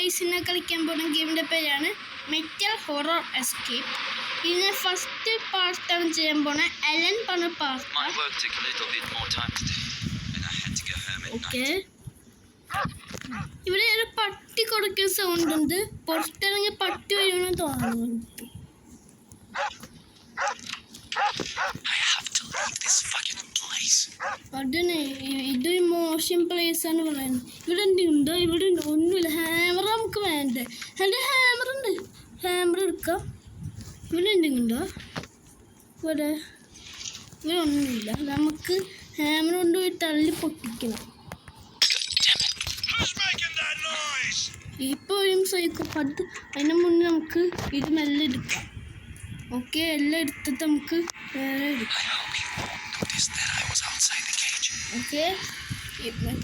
Guys ഇന്ന് കളിക്കാൻ പോകുന്ന ഗെയിമിൻ്റെ പേരാണ് മെറ്റൽ ഹൊറർ എസ്കേപ്പ്. ഇതിന് ഫസ്റ്റ് പാർട്ടാണ് ചെയ്യാൻ പോകുന്നത്. എലൻ പറഞ്ഞ പാർട്ട്. ഓക്കെ, ഇവിടെ ഒരു പട്ടി കൊടുക്കുന്ന സൗണ്ട് ഉണ്ട്. പുറത്തിറങ്ങി പട്ടി വരുമെന്ന് തോന്നുന്നു. അതിന് ഇതൊരു മോശം പ്ലേസ് ആണ് പറയുന്നത്. ഇവിടെ ഉണ്ടോ? ഇവിടെ ഉണ്ട്. ഒന്നുമില്ല. ഹാമർ നമുക്ക് വേണ്ടേ? എൻ്റെ ഹാമർ ഉണ്ട്. ഹാമർ എടുക്കാം. ഇവിടെ ഉണ്ടോ? ഇവിടെ ഒന്നുമില്ല. നമുക്ക് ഹാമർ കൊണ്ടുപോയി തള്ളി പൊട്ടിക്കണം. ഇപ്പോൾ ഒരു സൈക്കോ പത്ത്. അതിന് മുന്നേ നമുക്ക് ഇത് മെല്ലെ എടുക്കാം. ഓക്കെ, എല്ലാം എടുത്തിട്ട് നമുക്ക് വേറെ എടുക്കാം. ഓക്കെ,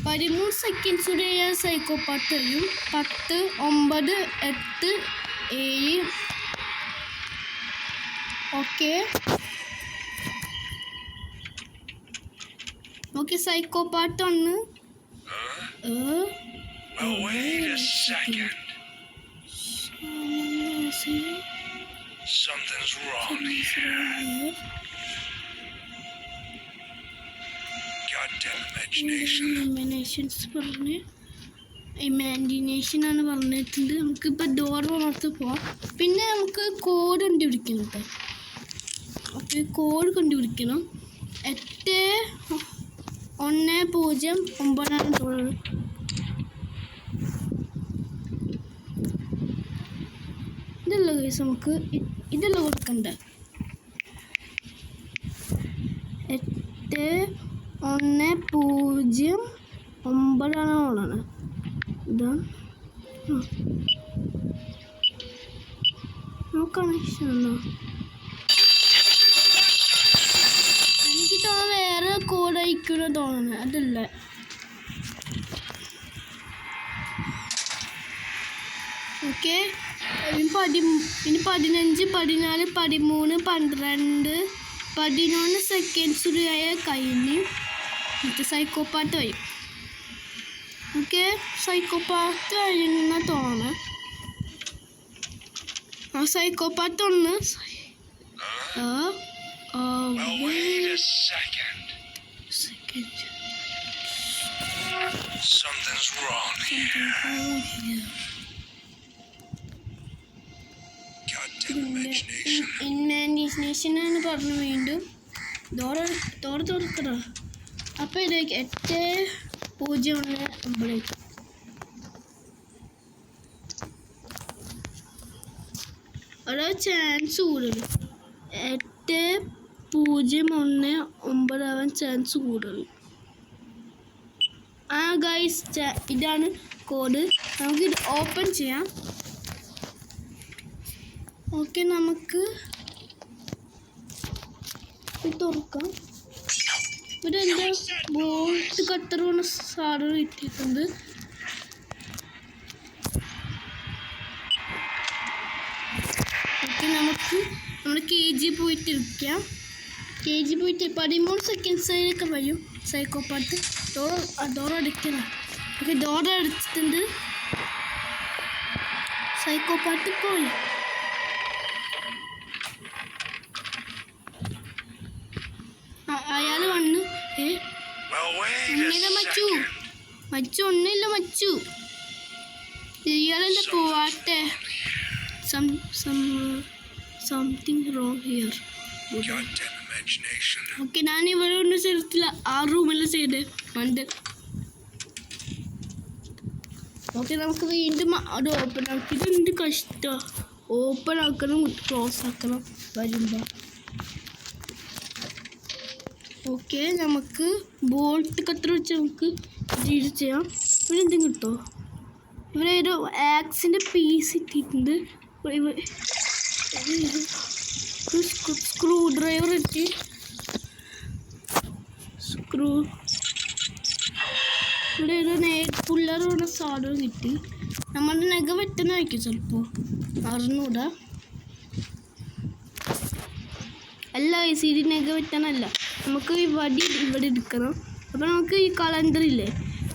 13 സെക്കൻഡ്സിൻ്റെ സൈക്കോ പാട്ട് കഴിയും. 10, 9, 8, 7. ഓക്കെ, സൈക്കോ പാട്ട് 1. Wait a second. Something's wrong here. Goddamn imagination ആണ് പറഞ്ഞിട്ടുണ്ട്. നമുക്കിപ്പോൾ ഡോർ തുറത്ത് പോവാം. പിന്നെ നമുക്ക് കോഡ് കണ്ടുപിടിക്കണം കേട്ടോ. ഓക്കെ, കോഡ് കണ്ടുപിടിക്കണം. 8109 തോന്നുന്നത്. ഇതല്ല കേസ്, നമുക്ക് ഇതല്ല കൊടുക്കണ്ട. 8109 ഓളാണ്. ഇതാ കണക്ഷൻ ഉണ്ടോ? എനിക്ക് തോന്നുന്നു വേറെ കോഡ് അയക്കുമെന്ന് തോന്നുന്നു. അതല്ല. ഓക്കെ, ഇനി 15, 14, 13, 12, 11 സെക്കൻഡ്സ് കഴിഞ്ഞ് മറ്റേ സൈക്കോപാത്ത് കഴിയും. ഓക്കെ, സൈക്കോപാത്ത് കഴിയുന്ന തോന്നുന്നു. ആ psychopath 1. Wait a second. Something's wrong here. Imagination ആണ് പറഞ്ഞു. വീണ്ടും ഡോർ തുറക്കണോ? അപ്പം ഇതിലേക്ക് 801 അവിടെ ചാൻസ് കൂടുതൽ. 801 ആവാൻ ചാൻസ് കൂടുതൽ. ഗൈസ്, ഇതാണ് കോഡ്. നമുക്കിത് ഓപ്പൺ ചെയ്യാം. ഓക്കെ, നമുക്ക് ഇത് തുറക്കാം. ഇവിടെ എൻ്റെ ബോൾട്ട് കട്ടർ കൊണ്ട് സാധനം ഇട്ടിട്ടുണ്ട്. ഓക്കെ, നമുക്ക് നമ്മുടെ KG പോയിട്ടിരിക്കാം. KG പോയിട്ട് 13 സെക്കൻഡ്സിലൊക്കെ വരും സൈക്കോപാത്ത്. ഡോർ അടിക്കണം. ഓക്കെ, ഡോർ അടിച്ചിട്ടുണ്ട്. സൈക്കോപാത്ത് പോയി. അയാൾ വന്നു. മച്ചു ഒന്നുമില്ല. മച്ചു ഇയാളെന്താ പോവാട്ടെ? Something wrong here. ഓക്കെ, ഞാൻ ഇവിടെ ഒന്നും ചെയ്തിട്ടില്ല. ആ റൂമെല്ലാം ചെയ്തേ മണ്ട്. ഓക്കെ, നമുക്ക് വീണ്ടും അത് ഓപ്പൺ ആക്കി. ഇതെന്ത് കഷ്ടം. ഓപ്പൺ ആക്കണം, ക്ലോസ് ആക്കണം വരുമ്പോൾ. ഓക്കെ, നമുക്ക് ബോൾട്ട് കട്ടർ വെച്ച് നമുക്ക് ഇത് ചെയ്യാം. ഇവിടെ എന്തെങ്കിലും കിട്ടുമോ? ഇവിടെ ഒരു ആക്സിൻ്റെ പീസ് ഇട്ടിട്ടുണ്ട്. സ്ക്രൂ ഡ്രൈവർ ഇട്ട് ഇവിടെ ഒരു പുള്ളർ പറഞ്ഞ സാധനം കിട്ടി. നമ്മുടെ നെഗ വെട്ടണമായിരിക്കും ചിലപ്പോൾ, അറിഞ്ഞൂടാ. അല്ല, ഇതിനൊക്കെ വെട്ടാനല്ല, നമുക്ക് ഈ വടി ഇവിടെ എടുക്കണം. അപ്പോൾ നമുക്ക് ഈ കലണ്ടറില്ലേ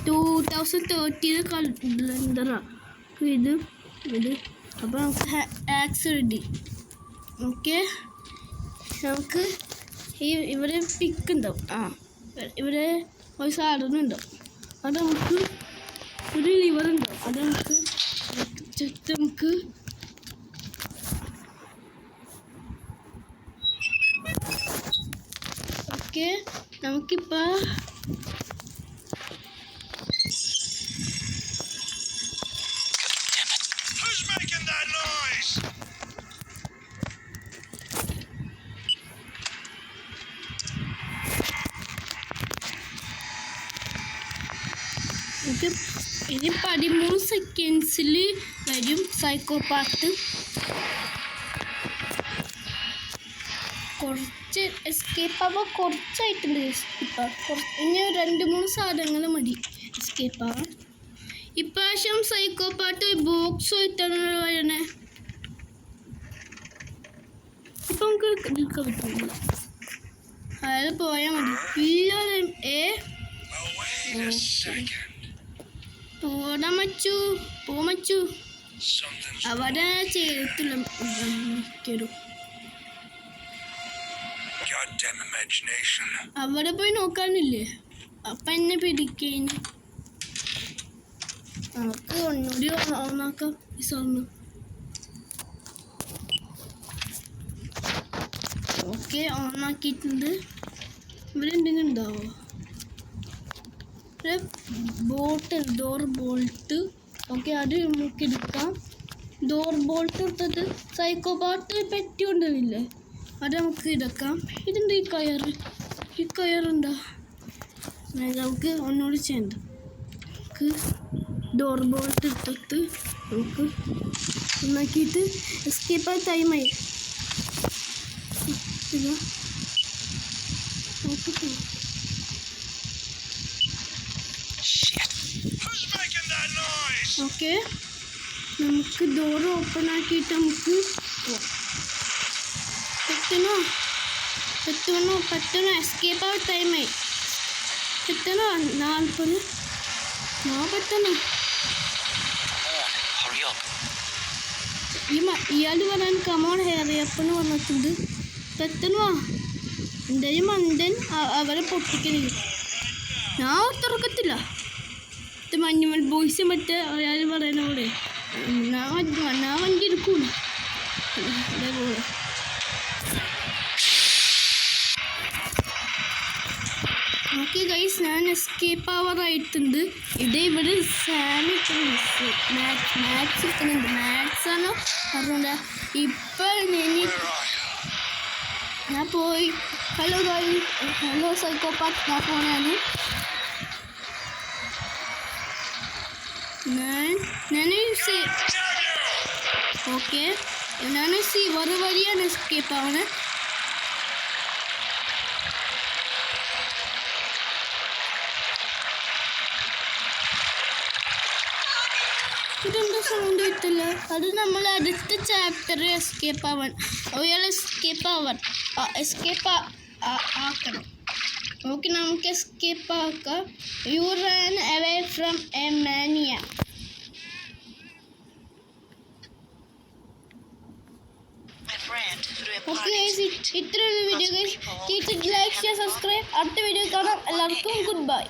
2030 കലണ്ടറാണ്. ഇത് അപ്പോൾ നമുക്ക് ആക്സ് റെഡി. ഓക്കെ, നമുക്ക് ഇവിടെ പിക്ക് ഉണ്ടാവും. ഇവിടെ ഒരു സാധനം ഉണ്ടാവും. അത് നമുക്ക് ഒരു ലിവർ ഉണ്ടാവും. അത് നമുക്ക് ഓക്കെ, നമുക്കിപ്പോൾ Who's making that noise? ഇനി 13 സെക്കൻഡ്സിൽ വരും സൈക്കോപാത്ത്. കുറച്ച് എസ്കേപ്പ് ആവാൻ കുറച്ചായിട്ടുണ്ട്. ഇനി 2-3 സാധനങ്ങൾ മതി എസ്കേപ്പ് ആവാൻ. ഇപ്രാവശ്യം സൈക്കോപാത്ത് ബോക്സ് ആയിട്ടാണ് വരണേ. ഇപ്പം നമുക്ക് നിൽക്കാൻ പറ്റില്ല. അയാൾ പോയാൽ മതി. എല്ലാവരും Now wait a second. പോടാ മച്ചു, മച്ചു. Something's അവിടെ ചെയ്തിട്ടില്ല. goddamn imagination. അവിടെ പോയി നോക്കാനില്ലേ? അപ്പം എന്നെ പിടിക്കേന്. നമുക്ക് ഒന്നുകൂടി ഓണാക്കാം ഈ സ്വർണ്ണം. ഓക്കെ, ഓണാക്കിയിട്ടുണ്ട്. ഇവിടെ എന്തെങ്കിലും ഉണ്ടാവോ? Door bolt. ഓക്കെ, അത് നമുക്ക് എടുക്കാം. ഡോർ ബോൾട്ട് എടുത്തത് സൈക്കോപാത്ത് പെറ്റി കൊണ്ടുവരില്ലേ, അത് നമുക്ക് എടുക്കാം. ഇതെന്താ ഈ കയറുണ്ടോ? നമുക്ക് ഒന്നുകൂടി ചെയ്യണ്ട. നമുക്ക് ഡോർ ബോൾട്ട് എടുത്തിട്ട് നമുക്ക് ഒന്നാക്കിയിട്ട് എസ്കേപ്പ് ആയി ടൈമായി. Who's making that noise? Okay, നമുക്ക് ഡോർ ഓപ്പൺ ആക്കിയിട്ട് നമുക്ക് പെട്ടെന്നോ എസ്കേപ്പ് ആവാൻ ടൈമായി. പെട്ടെന്നോ 40 പെട്ടെന്നോ. Hurry up. ഇയാൾ പറയാൻ കമോൺ ഹെയറിയപ്പെന്ന് പറഞ്ഞിട്ടുണ്ട്. പെട്ടെന്നോ, എന്തായാലും മണ്ടൻ അവരെ പൊട്ടിക്കണില്ല. ഞാൻ തുറക്കത്തില്ല. ഇത് മഞ്ഞുമൽ ബോയ്സ് മറ്റേ അയാൾ പറയുന്ന പോലെ ഞാൻ വണ്ടി എടുക്കൂല. അതേപോലെ ഓക്കെ ഗൈസ്, ഞാൻ എസ്കേപ്പ് ആവാറായിട്ടുണ്ട്. ഇവിടെ മാത്സ് ഇരിക്കുന്നുണ്ട്. മാത്സ് ആണോ പറഞ്ഞ ഇപ്പോൾ ഞാൻ പോയി. ഹലോ സൈക്കോപാത്ത്, ഞാൻ പോണാണ്. ഓക്കെ, ഞാൻ ഒരു വഴിയാണ് എസ്കേപ്പ് ആവണേ. ഇതെന്താ സൗണ്ട് കിട്ടില്ല? അത് നമ്മൾ അടുത്ത ചാപ്റ്ററിൽ എസ്കേപ്പ് ആവാൻ ആക്കണം. ഓക്കെ, നമുക്ക് എസ്കേപ്പ് ആക്കാം. You run away from a mania. Okay guys, ഇത്രയുള്ള video guys. Like share subscribe. അടുത്ത വീഡിയോ കാണാം. എല്ലാവർക്കും ഗുഡ് ബൈ.